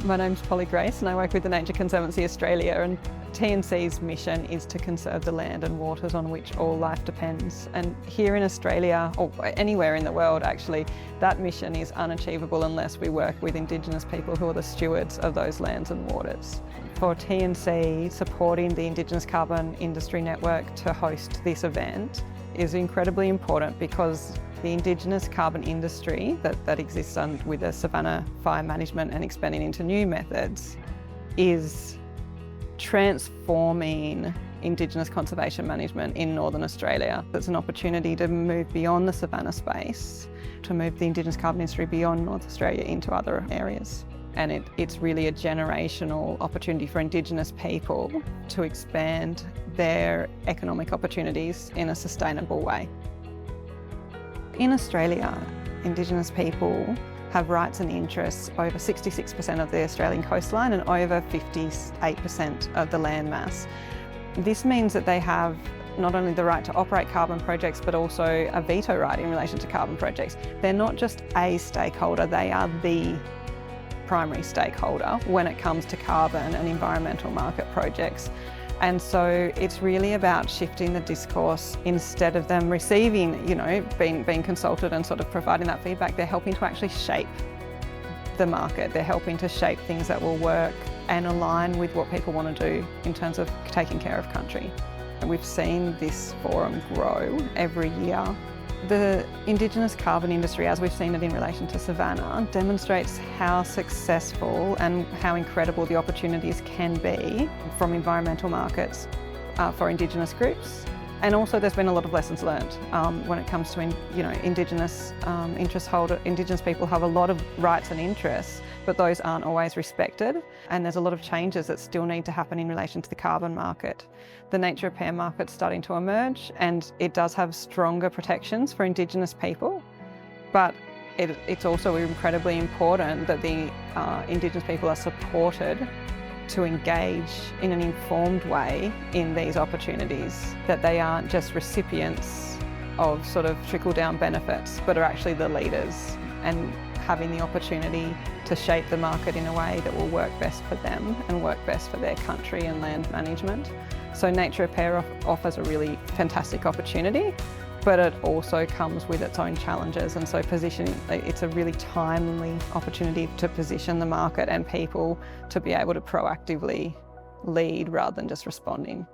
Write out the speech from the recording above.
My name's Polly Grace and I work with the Nature Conservancy Australia, and TNC's mission is to conserve the land and waters on which all life depends. And here in Australia, or anywhere in the world actually, that mission is unachievable unless we work with Indigenous people who are the stewards of those lands and waters. For TNC, supporting the Indigenous Carbon Industry Network to host this event is incredibly important because the Indigenous carbon industry that exists with the savanna fire management and expanding into new methods is transforming Indigenous conservation management in Northern Australia. It's an opportunity to move beyond the savanna space, to move the Indigenous carbon industry beyond North Australia into other areas. And it's really a generational opportunity for Indigenous people to expand their economic opportunities in a sustainable way. In Australia, Indigenous people have rights and interests over 66% of the Australian coastline and over 58% of the land mass. This means that they have not only the right to operate carbon projects, but also a veto right in relation to carbon projects. They're not just a stakeholder, they are the primary stakeholder when it comes to carbon and environmental market projects. And so it's really about shifting the discourse. Instead of them receiving, being consulted and sort of providing that feedback, they're helping to actually shape the market. They're helping to shape things that will work and align with what people want to do in terms of taking care of country. And we've seen this forum grow every year. The Indigenous carbon industry, as we've seen it in relation to savanna, demonstrates how successful and how incredible the opportunities can be from environmental markets for Indigenous groups. And also there's been a lot of lessons learned when it comes to Indigenous Indigenous people have a lot of rights and interests, but those aren't always respected. And there's a lot of changes that still need to happen in relation to the carbon market. The nature repair market's starting to emerge, and it does have stronger protections for Indigenous people, but it's also incredibly important that the Indigenous people are supported to engage in an informed way in these opportunities, that they aren't just recipients of sort of trickle-down benefits, but are actually the leaders and having the opportunity to shape the market in a way that will work best for them and work best for their country and land management. So nature repair offers a really fantastic opportunity, but it also comes with its own challenges. And so it's a really timely opportunity to position the market and people to be able to proactively lead rather than just responding.